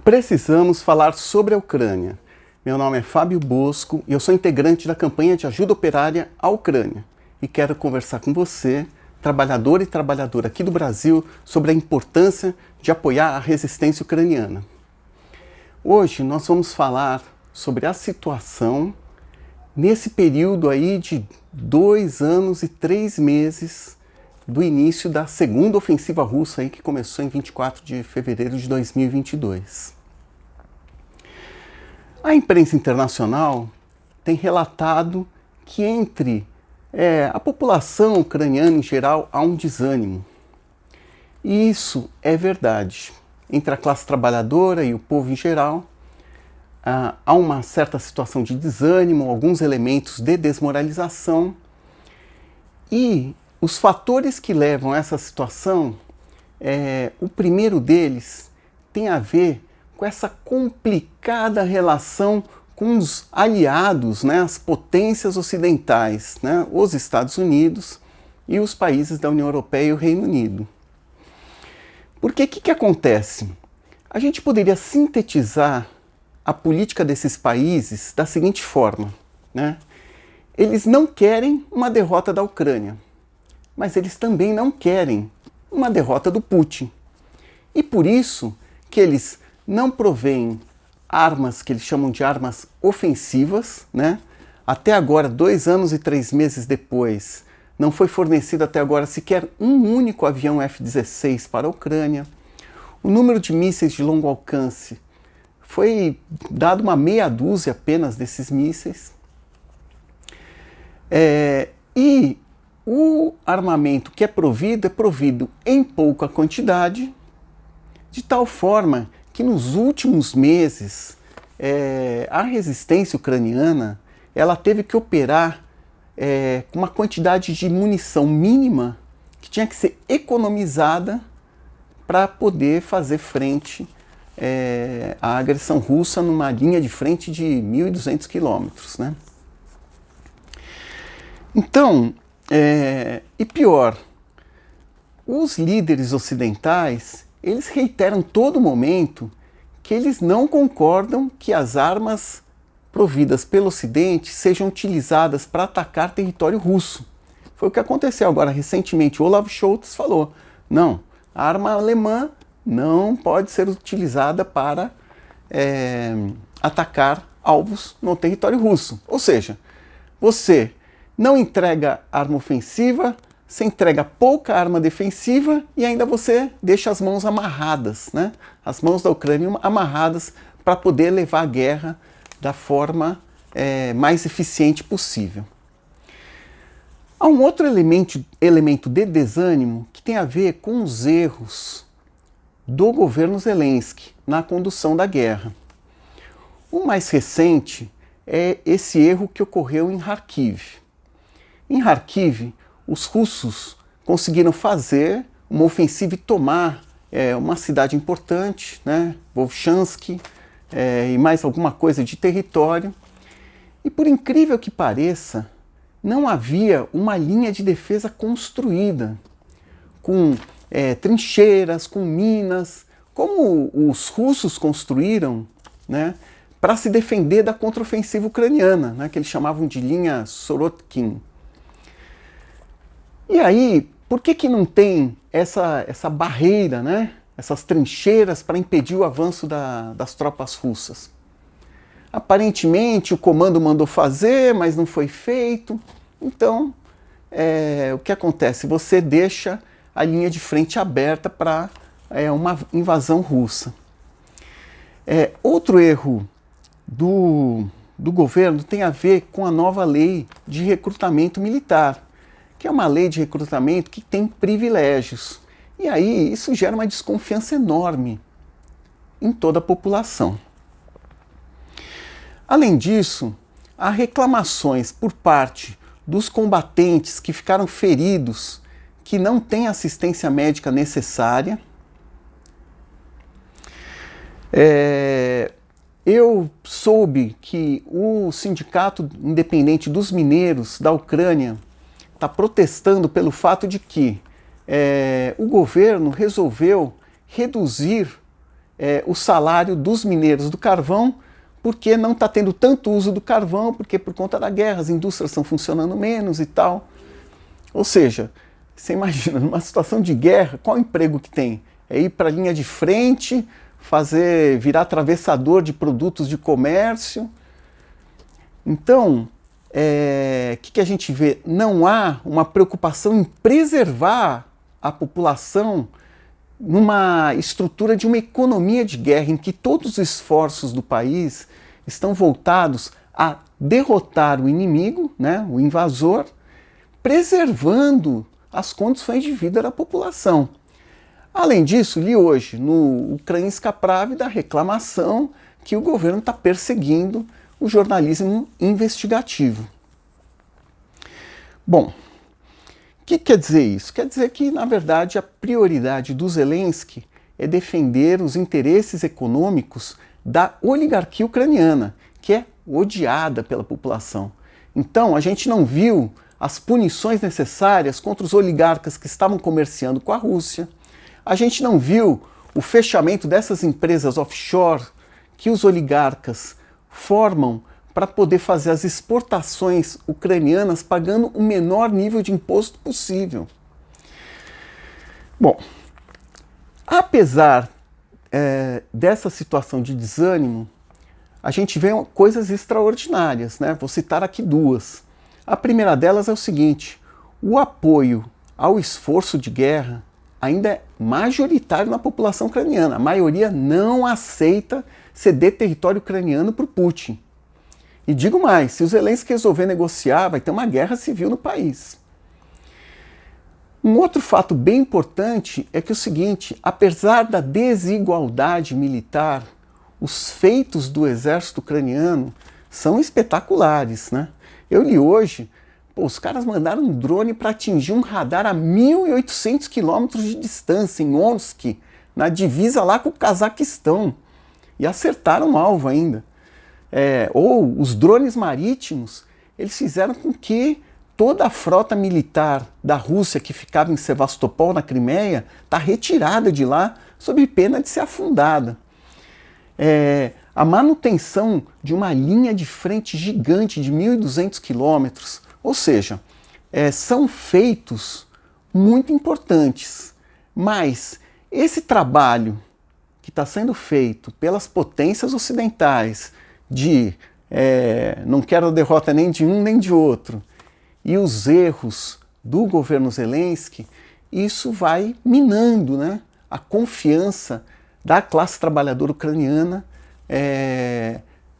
Precisamos falar sobre a Ucrânia. Meu nome é Fábio Bosco e eu sou integrante da campanha de ajuda operária à Ucrânia. E quero conversar com você, trabalhador e trabalhadora aqui do Brasil, sobre a importância de apoiar a resistência ucraniana. Hoje nós vamos falar sobre a situação nesse período aí de 2 anos e 3 meses do início da segunda ofensiva russa aí, que começou em 24 de fevereiro de 2022. A imprensa internacional tem relatado que entre a população ucraniana em geral há um desânimo. E isso é verdade. Entre a classe trabalhadora e o povo em geral, há uma certa situação de desânimo, alguns elementos de desmoralização. E os fatores que levam a essa situação, o primeiro deles tem a ver com essa complicada relação com os aliados, né, as potências ocidentais, né, os Estados Unidos e os países da União Europeia e o Reino Unido. Porque o que acontece? A gente poderia sintetizar a política desses países da seguinte forma, né? Eles não querem uma derrota da Ucrânia, mas eles também não querem uma derrota do Putin. E por isso que eles não provêm armas que eles chamam de armas ofensivas, né? Até agora, 2 anos e 3 meses depois, não foi fornecido até agora sequer um único avião F-16 para a Ucrânia. O número de mísseis de longo alcance foi dado uma meia dúzia apenas desses mísseis. E o armamento que é provido em pouca quantidade, de tal forma que nos últimos meses a resistência ucraniana ela teve que operar com uma quantidade de munição mínima que tinha que ser economizada para poder fazer frente à agressão russa numa linha de frente de 1.200 quilômetros, né? Então, e pior, os líderes ocidentais, eles reiteram todo momento que eles não concordam que as armas providas pelo Ocidente sejam utilizadas para atacar território russo. Foi o que aconteceu agora recentemente. Olaf Scholz falou, não, a arma alemã não pode ser utilizada para atacar alvos no território russo. Ou seja, você não entrega arma ofensiva, você entrega pouca arma defensiva e ainda você deixa as mãos amarradas, né? As mãos da Ucrânia amarradas para poder levar a guerra da forma mais eficiente possível. Há um outro elemento de desânimo que tem a ver com os erros do governo Zelensky na condução da guerra. O mais recente é esse erro que ocorreu em Kharkiv. Em Kharkiv, os russos conseguiram fazer uma ofensiva e tomar uma cidade importante, né, Volchansk, e mais alguma coisa de território. E por incrível que pareça, não havia uma linha de defesa construída, com trincheiras, com minas, como os russos construíram, né, para se defender da contraofensiva ucraniana, né, que eles chamavam de linha Sorotkin. E aí, por que não tem essa barreira, né? Essas trincheiras para impedir o avanço das tropas russas? Aparentemente o comando mandou fazer, mas não foi feito. Então, o que acontece? Você deixa a linha de frente aberta para uma invasão russa. Outro erro do governo tem a ver com a nova lei de recrutamento militar, que é uma lei de recrutamento que tem privilégios. E aí isso gera uma desconfiança enorme em toda a população. Além disso, há reclamações por parte dos combatentes que ficaram feridos, que não têm assistência médica necessária. Eu soube que o Sindicato Independente dos Mineiros da Ucrânia está protestando pelo fato de que o governo resolveu reduzir o salário dos mineiros do carvão, porque não está tendo tanto uso do carvão, porque por conta da guerra as indústrias estão funcionando menos e tal. Ou seja, você imagina, numa situação de guerra, qual o emprego que tem? É ir para a linha de frente, virar atravessador de produtos de comércio. Então, o que a gente vê? Não há uma preocupação em preservar a população numa estrutura de uma economia de guerra, em que todos os esforços do país estão voltados a derrotar o inimigo, né, o invasor, preservando as condições de vida da população. Além disso, li hoje no Ukrainska Pravda a reclamação que o governo está perseguindo o jornalismo investigativo. Bom, o que quer dizer isso? Quer dizer que, na verdade, a prioridade do Zelensky é defender os interesses econômicos da oligarquia ucraniana, que é odiada pela população. Então, a gente não viu as punições necessárias contra os oligarcas que estavam comerciando com a Rússia. A gente não viu o fechamento dessas empresas offshore que os oligarcas formam para poder fazer as exportações ucranianas pagando o menor nível de imposto possível. Bom, apesar dessa situação de desânimo, a gente vê coisas extraordinárias, né? Vou citar aqui duas. A primeira delas é o seguinte: o apoio ao esforço de guerra ainda é majoritário na população ucraniana. A maioria não aceita ceder território ucraniano para o Putin. E digo mais, se o Zelensky resolver negociar, vai ter uma guerra civil no país. Um outro fato bem importante é que o seguinte: apesar da desigualdade militar, os feitos do exército ucraniano são espetaculares, né? Eu li hoje, os caras mandaram um drone para atingir um radar a 1.800 quilômetros de distância, em Omsk, na divisa lá com o Cazaquistão. E acertaram o alvo ainda. Ou os drones marítimos, eles fizeram com que toda a frota militar da Rússia que ficava em Sevastopol, na Crimeia, está retirada de lá sob pena de ser afundada. A manutenção de uma linha de frente gigante de 1.200 quilômetros, ou seja, são feitos muito importantes, mas esse trabalho que está sendo feito pelas potências ocidentais de não quero derrota nem de um nem de outro, e os erros do governo Zelensky, isso vai minando, né, a confiança da classe trabalhadora ucraniana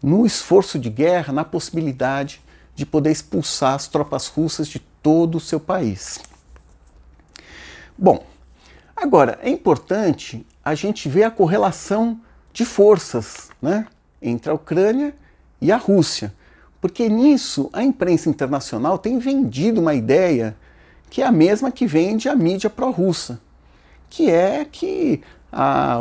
no esforço de guerra, na possibilidade de poder expulsar as tropas russas de todo o seu país. Bom, agora é importante a gente ver a correlação de forças, né, entre a Ucrânia e a Rússia, porque nisso a imprensa internacional tem vendido uma ideia que é a mesma que vende a mídia pró-russa, que é que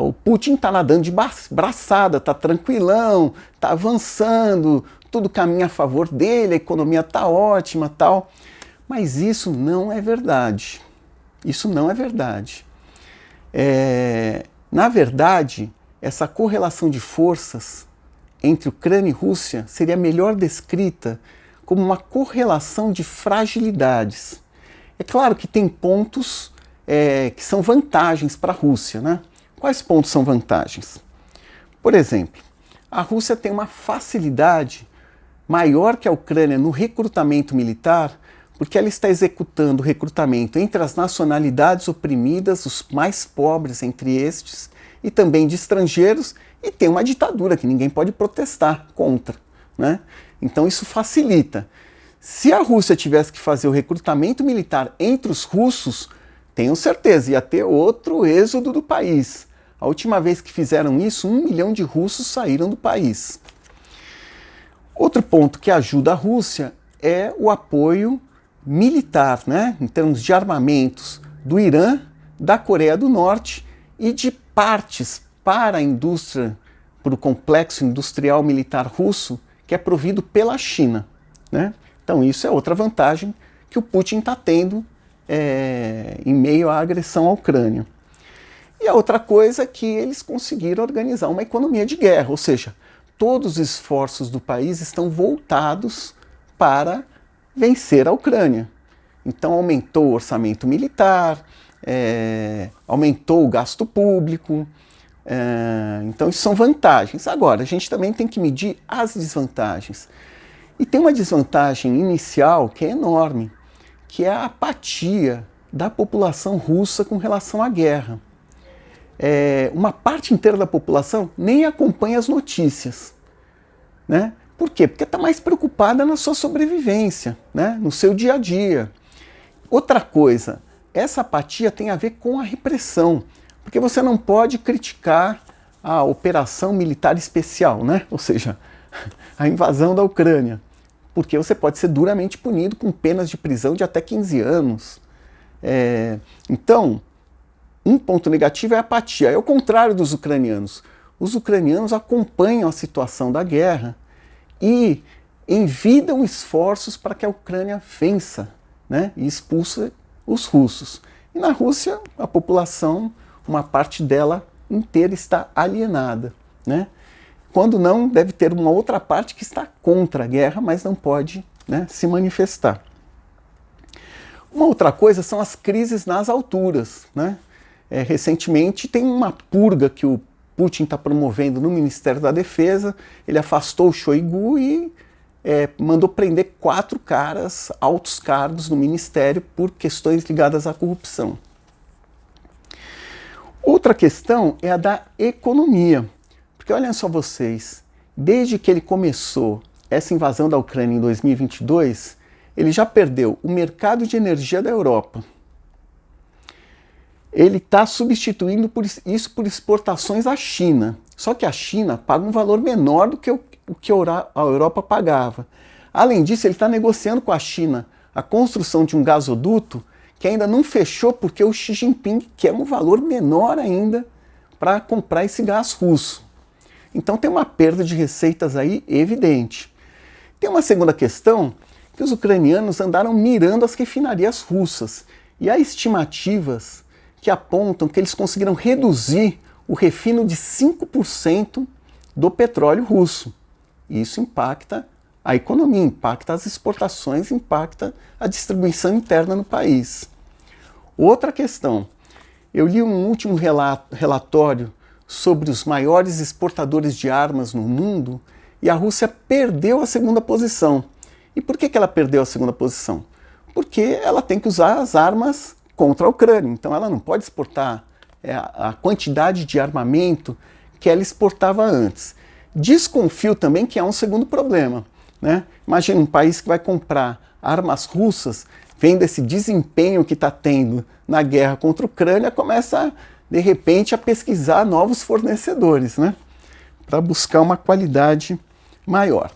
o Putin está nadando de braçada, está tranquilão, está avançando, tudo caminha a favor dele, a economia está ótima, tal. Mas isso não é verdade. Isso não é verdade. Na verdade, essa correlação de forças entre Ucrânia e Rússia seria melhor descrita como uma correlação de fragilidades. É claro que tem pontos que são vantagens para a Rússia, né? Quais pontos são vantagens? Por exemplo, a Rússia tem uma facilidade maior que a Ucrânia no recrutamento militar, porque ela está executando o recrutamento entre as nacionalidades oprimidas, os mais pobres entre estes, e também de estrangeiros, e tem uma ditadura que ninguém pode protestar contra, né? Então isso facilita. Se a Rússia tivesse que fazer o recrutamento militar entre os russos, tenho certeza, ia ter outro êxodo do país. A última vez que fizeram isso, 1 milhão de russos saíram do país. Outro ponto que ajuda a Rússia é o apoio militar, né, em termos de armamentos do Irã, da Coreia do Norte e de partes para a indústria, para o complexo industrial militar russo, que é provido pela China, né? Então isso é outra vantagem que o Putin está tendo em meio à agressão à Ucrânia. E a outra coisa é que eles conseguiram organizar uma economia de guerra, ou seja, todos os esforços do país estão voltados para vencer a Ucrânia. Então aumentou o orçamento militar, aumentou o gasto público, então isso são vantagens. Agora, a gente também tem que medir as desvantagens. E tem uma desvantagem inicial que é enorme, que é a apatia da população russa com relação à guerra. Uma parte inteira da população nem acompanha as notícias, né? Por quê? Porque está mais preocupada na sua sobrevivência, né? No seu dia a dia. Outra coisa, essa apatia tem a ver com a repressão, porque você não pode criticar a operação militar especial, né? Ou seja, a invasão da Ucrânia, porque você pode ser duramente punido com penas de prisão de até 15 anos. Então, um ponto negativo é a apatia. É o contrário dos ucranianos. Os ucranianos acompanham a situação da guerra e envidam esforços para que a Ucrânia vença, né, e expulse os russos. E na Rússia, a população, uma parte dela inteira está alienada, né? Quando não, deve ter uma outra parte que está contra a guerra, mas não pode, né, se manifestar. Uma outra coisa são as crises nas alturas, né? Recentemente tem uma purga que o Putin está promovendo no Ministério da Defesa. Ele afastou o Shoigu e mandou prender 4 caras, altos cargos no Ministério, por questões ligadas à corrupção. Outra questão é a da economia. Porque olhem só vocês, desde que ele começou essa invasão da Ucrânia em 2022, ele já perdeu o mercado de energia da Europa. Ele está substituindo isso por exportações à China. Só que a China paga um valor menor do que o que a Europa pagava. Além disso, ele está negociando com a China a construção de um gasoduto que ainda não fechou porque o Xi Jinping quer um valor menor ainda para comprar esse gás russo. Então tem uma perda de receitas aí evidente. Tem uma segunda questão, que os ucranianos andaram mirando as refinarias russas. E há estimativas que apontam que eles conseguiram reduzir o refino de 5% do petróleo russo. Isso impacta a economia, impacta as exportações, impacta a distribuição interna no país. Outra questão, eu li um último relatório sobre os maiores exportadores de armas no mundo e a Rússia perdeu a segunda posição. E por que ela perdeu a segunda posição? Porque ela tem que usar as armas contra a Ucrânia, então ela não pode exportar a quantidade de armamento que ela exportava antes. Desconfio também que há um segundo problema, né? Imagina um país que vai comprar armas russas, vendo esse desempenho que está tendo na guerra contra a Ucrânia, começa de repente a pesquisar novos fornecedores, né? Para buscar uma qualidade maior.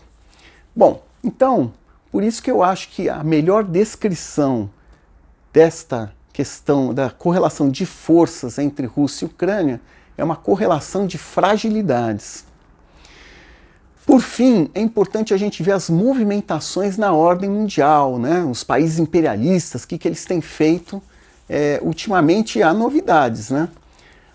Bom, então, por isso que eu acho que a melhor descrição desta questão da correlação de forças entre Rússia e Ucrânia é uma correlação de fragilidades. Por fim, é importante a gente ver as movimentações na ordem mundial, né? Os países imperialistas, o que eles têm feito. Ultimamente há novidades, né?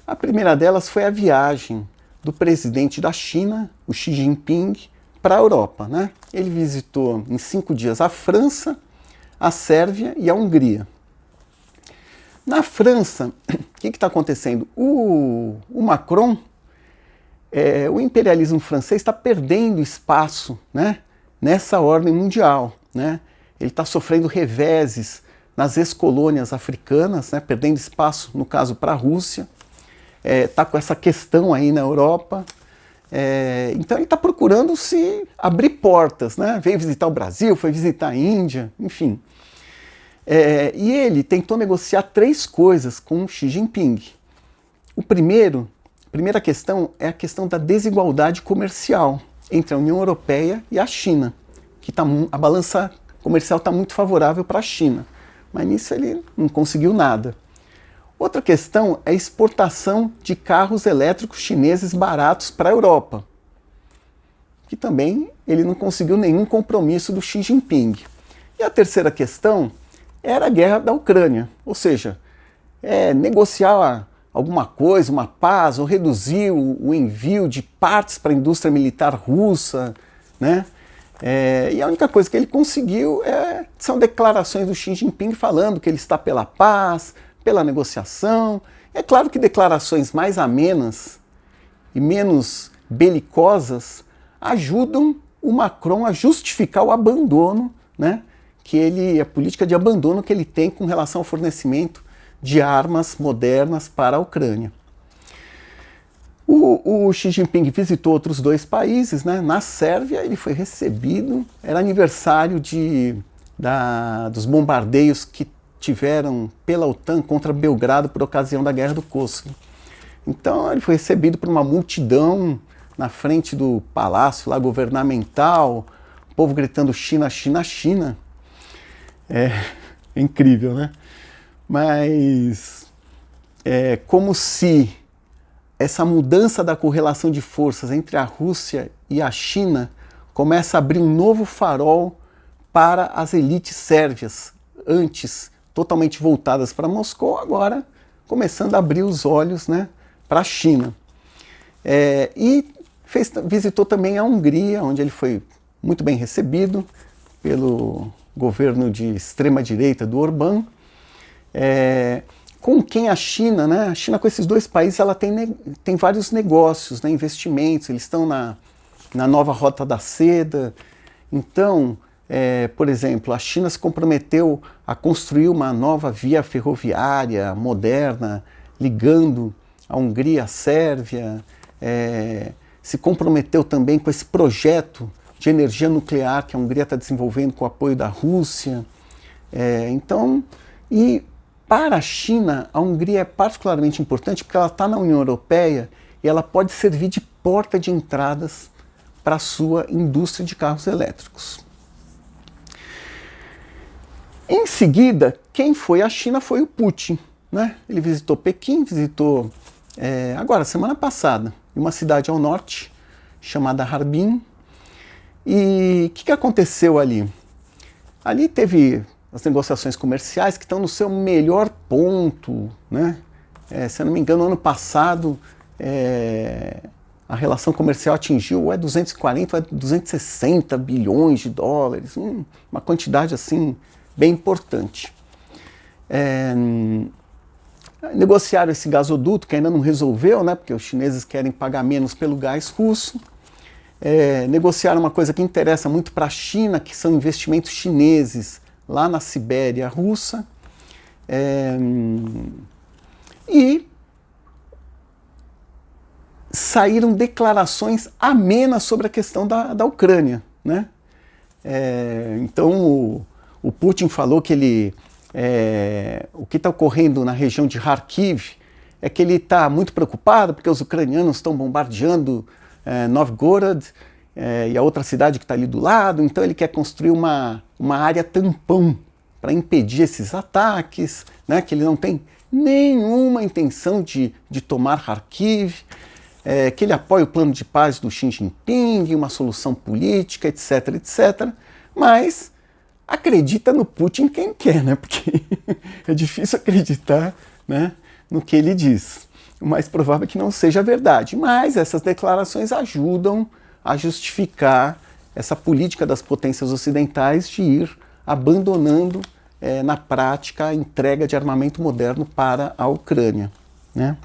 A primeira delas foi a viagem do presidente da China, o Xi Jinping, para a Europa, né? Ele visitou em 5 dias a França, a Sérvia e a Hungria. Na França, o que está acontecendo? O Macron, o imperialismo francês está perdendo espaço, né, nessa ordem mundial, né? Ele está sofrendo reveses nas ex-colônias africanas, né, perdendo espaço, no caso, para a Rússia. Está com essa questão aí na Europa. Então ele está procurando se abrir portas, né? Veio visitar o Brasil, foi visitar a Índia, enfim. E ele tentou negociar 3 coisas com Xi Jinping. A primeira questão é a questão da desigualdade comercial entre a União Europeia e a China, que a balança comercial está muito favorável para a China, mas nisso ele não conseguiu nada. Outra questão é a exportação de carros elétricos chineses baratos para a Europa, que também ele não conseguiu nenhum compromisso do Xi Jinping. E a terceira questão era a guerra da Ucrânia, ou seja, negociar alguma coisa, uma paz, ou reduzir o envio de partes para a indústria militar russa, né? E a única coisa que ele conseguiu são declarações do Xi Jinping falando que ele está pela paz, pela negociação. É claro que declarações mais amenas e menos belicosas ajudam o Macron a justificar o abandono, né, a política de abandono que ele tem com relação ao fornecimento de armas modernas para a Ucrânia. O Xi Jinping visitou outros 2 países, né? Na Sérvia ele foi recebido, era aniversário dos bombardeios que tiveram pela OTAN contra Belgrado por ocasião da Guerra do Kosovo. Então ele foi recebido por uma multidão na frente do palácio lá governamental, o povo gritando China, China, China. É incrível, né? Mas é como se essa mudança da correlação de forças entre a Rússia e a China começa a abrir um novo farol para as elites sérvias, antes totalmente voltadas para Moscou, agora começando a abrir os olhos, né, para a China. Visitou também a Hungria, onde ele foi muito bem recebido pelo governo de extrema-direita do Orbán. Com quem a China, né? A China com esses 2 países ela tem vários negócios, né, investimentos, eles estão na nova Rota da Seda. Então, por exemplo, a China se comprometeu a construir uma nova via ferroviária moderna, ligando a Hungria à Sérvia, se comprometeu também com esse projeto de energia nuclear que a Hungria está desenvolvendo com o apoio da Rússia. Para a China, a Hungria é particularmente importante porque ela está na União Europeia e ela pode servir de porta de entradas para a sua indústria de carros elétricos. Em seguida, quem foi à China foi o Putin, né? Ele visitou Pequim, visitou agora, semana passada, em uma cidade ao norte chamada Harbin. E o que aconteceu ali? Ali teve as negociações comerciais que estão no seu melhor ponto, né? Se eu não me engano, ano passado a relação comercial atingiu 240, 260 bilhões de dólares, uma quantidade assim bem importante. Negociaram esse gasoduto que ainda não resolveu, né? Porque os chineses querem pagar menos pelo gás russo. Negociaram uma coisa que interessa muito para a China, que são investimentos chineses lá na Sibéria russa, e saíram declarações amenas sobre a questão da Ucrânia, né? Então o Putin falou que o que está ocorrendo na região de Kharkiv é que ele está muito preocupado porque os ucranianos estão bombardeando Novgorod, e a outra cidade que está ali do lado, então ele quer construir uma área tampão para impedir esses ataques, né, que ele não tem nenhuma intenção de tomar Kharkiv, que ele apoia o plano de paz do Xi Jinping, uma solução política, etc, etc, mas acredita no Putin quem quer, né, porque é difícil acreditar, né, no que ele diz. O mais provável é que não seja verdade, mas essas declarações ajudam a justificar essa política das potências ocidentais de ir abandonando, na prática, a entrega de armamento moderno para a Ucrânia, né?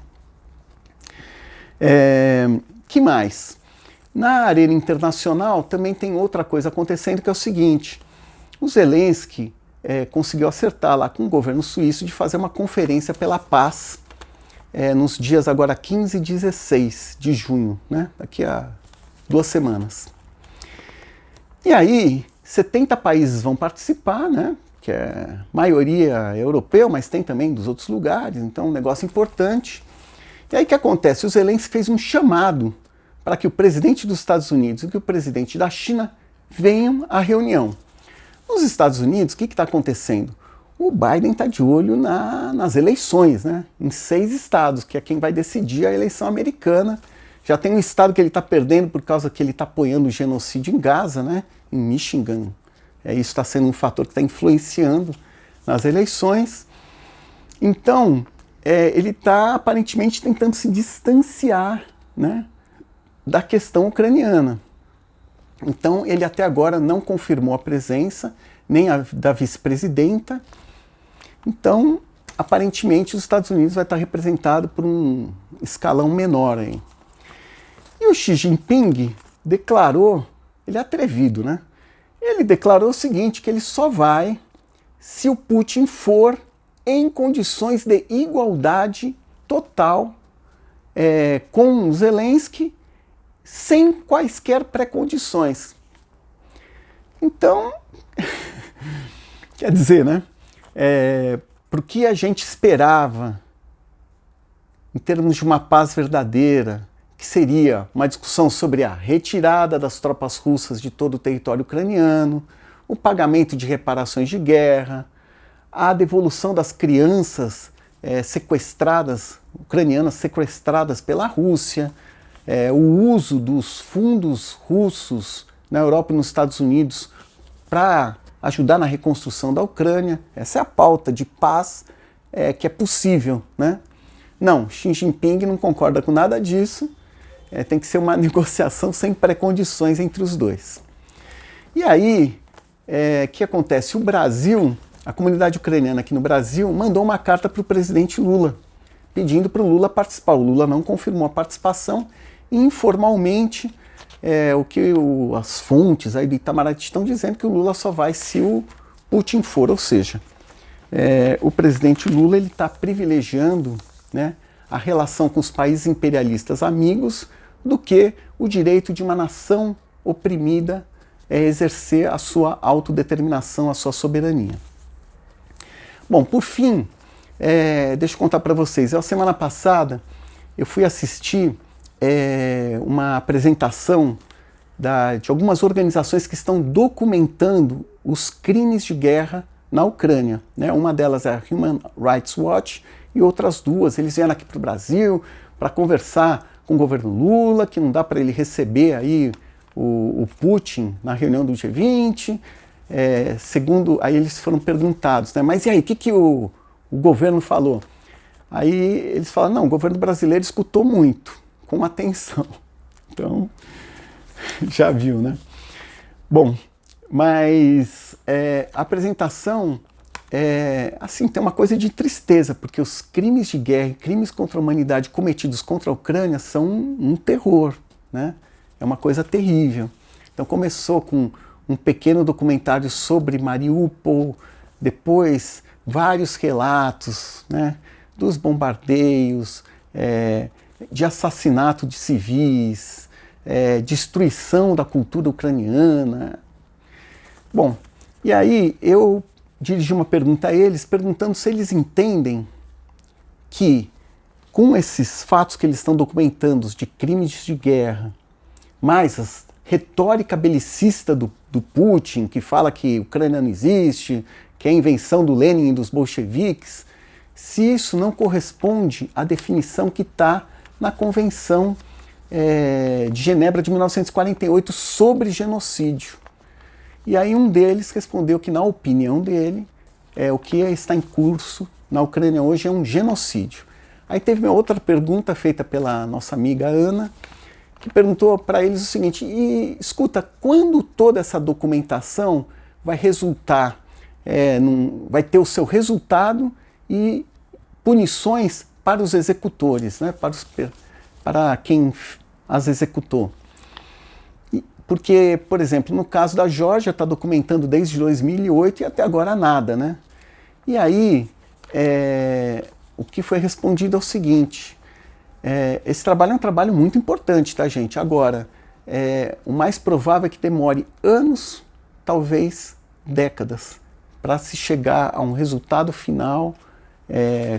Que mais? Na arena internacional também tem outra coisa acontecendo, que é o seguinte: o Zelensky conseguiu acertar lá com o governo suíço de fazer uma conferência pela paz nos dias agora 15 e 16 de junho, né? Daqui a 2 semanas. E aí, 70 países vão participar, né? Que é maioria europeu, mas tem também dos outros lugares, então um negócio importante. E aí o que acontece? O Zelensky fez um chamado para que o presidente dos Estados Unidos e que o presidente da China venham à reunião. Nos Estados Unidos, o que está acontecendo? O Biden está de olho nas eleições, né? Em 6 estados, que é quem vai decidir a eleição americana. Já tem um estado que ele está perdendo por causa que ele está apoiando o genocídio em Gaza, né? Em Michigan. Isso está sendo um fator que está influenciando nas eleições. Então, ele está aparentemente tentando se distanciar, né, da questão ucraniana. Então ele até agora não confirmou a presença nem da vice-presidenta. Então, aparentemente, os Estados Unidos vai estar representado por um escalão menor aí. E o Xi Jinping declarou, ele é atrevido, né? Ele declarou o seguinte, que ele só vai se o Putin for em condições de igualdade total com Zelensky, sem quaisquer pré-condições. Então, quer dizer, né? Por que a gente esperava, em termos de uma paz verdadeira, que seria uma discussão sobre a retirada das tropas russas de todo o território ucraniano, o pagamento de reparações de guerra, a devolução das crianças sequestradas, ucranianas sequestradas pela Rússia, o uso dos fundos russos na Europa e nos Estados Unidos para ajudar na reconstrução da Ucrânia. Essa é a pauta de paz que é possível, né? Não, Xi Jinping não concorda com nada disso. Tem que ser uma negociação sem pré-condições entre os dois. E aí, o que acontece? O Brasil, a comunidade ucraniana aqui no Brasil, mandou uma carta para o presidente Lula, pedindo para o Lula participar. O Lula não confirmou a participação e, informalmente, as fontes aí do Itamaraty estão dizendo que o Lula só vai se o Putin for, ou seja, o presidente Lula está privilegiando, né, a relação com os países imperialistas amigos do que o direito de uma nação oprimida exercer a sua autodeterminação, a sua soberania. Bom, por fim, deixa eu contar para vocês. A semana passada eu fui assistir uma apresentação de algumas organizações que estão documentando os crimes de guerra na Ucrânia, né? Uma delas é a Human Rights Watch e outras duas. Eles vieram aqui para o Brasil para conversar com o governo Lula, que não dá para ele receber aí o Putin na reunião do G20. Aí eles foram perguntados, né? Mas e aí, o que o governo falou? Aí eles falaram, não, o governo brasileiro escutou muito, com atenção. Então, já viu, né? Bom, mas a apresentação, assim, tem uma coisa de tristeza, porque os crimes de guerra e crimes contra a humanidade cometidos contra a Ucrânia são um terror, né? É uma coisa terrível. Então começou com um pequeno documentário sobre Mariupol, depois vários relatos, né, dos bombardeios, de assassinato de civis, destruição da cultura ucraniana. Bom, e aí eu dirigi uma pergunta a eles, perguntando se eles entendem que, com esses fatos que eles estão documentando de crimes de guerra, mais a retórica belicista do Putin, que fala que a Ucrânia não existe, que é a invenção do Lenin e dos bolcheviques, se isso não corresponde à definição que está na Convenção de Genebra de 1948 sobre genocídio. E aí um deles respondeu que, na opinião dele, o que está em curso na Ucrânia hoje é um genocídio. Aí teve uma outra pergunta feita pela nossa amiga Ana, que perguntou para eles o seguinte, escuta, quando toda essa documentação vai resultar, vai ter o seu resultado e punições para os executores, né, para quem as executou? Porque, por exemplo, no caso da Geórgia, está documentando desde 2008 e até agora nada, né? E aí, o que foi respondido é o seguinte, esse trabalho é um trabalho muito importante, tá, gente? Agora, o mais provável é que demore anos, talvez décadas, para se chegar a um resultado final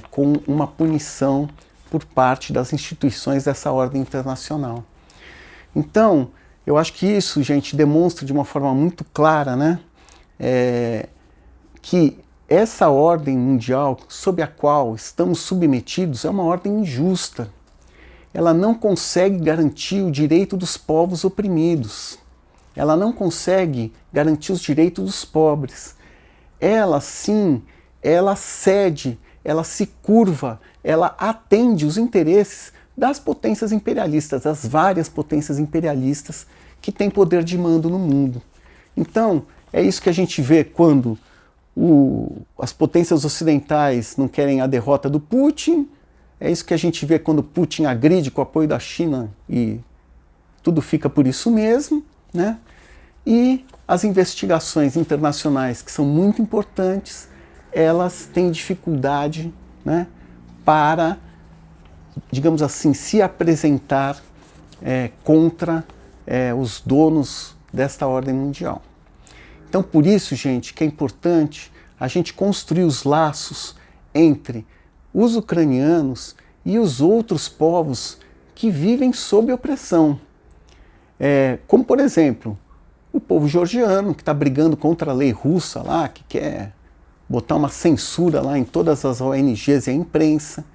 com uma punição por parte das instituições dessa ordem internacional. Então, eu acho que isso, gente, demonstra de uma forma muito clara, né, que essa ordem mundial sob a qual estamos submetidos é uma ordem injusta. Ela não consegue garantir o direito dos povos oprimidos. Ela não consegue garantir os direitos dos pobres. Ela, sim, ela cede, ela se curva, ela atende os interesses das potências imperialistas, das várias potências imperialistas que têm poder de mando no mundo. Então, é isso que a gente vê quando as potências ocidentais não querem a derrota do Putin, é isso que a gente vê quando Putin agride com o apoio da China e tudo fica por isso mesmo, né? E as investigações internacionais, que são muito importantes, elas têm dificuldade, né, para, digamos assim, se apresentar contra os donos desta ordem mundial. Então, por isso, gente, que é importante a gente construir os laços entre os ucranianos e os outros povos que vivem sob opressão. Como, por exemplo, o povo georgiano, que está brigando contra a lei russa lá, que quer botar uma censura lá em todas as ONGs e a imprensa.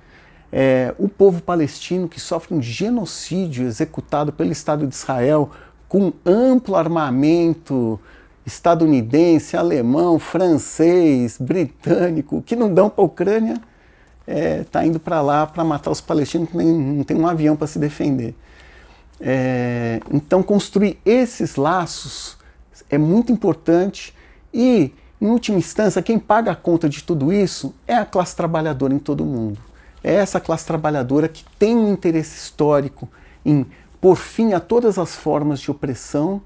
O povo palestino, que sofre um genocídio executado pelo Estado de Israel com amplo armamento estadunidense, alemão, francês, britânico, que não dão para a Ucrânia, está indo para lá para matar os palestinos, que não tem um avião para se defender. Então, construir esses laços é muito importante e, em última instância, quem paga a conta de tudo isso é a classe trabalhadora em todo o mundo. É essa classe trabalhadora que tem um interesse histórico em pôr fim a todas as formas de opressão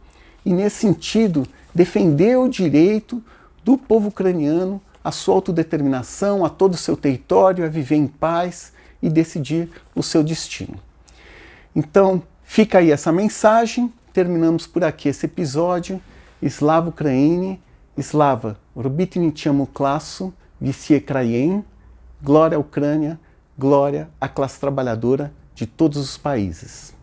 e, nesse sentido, defender o direito do povo ucraniano à sua autodeterminação, a todo o seu território, a viver em paz e decidir o seu destino. Então, fica aí essa mensagem, terminamos por aqui esse episódio. Slava Ukraini, Slava Робітничому класу, Всієї країни, glória à Ucrânia, glória à classe trabalhadora de todos os países.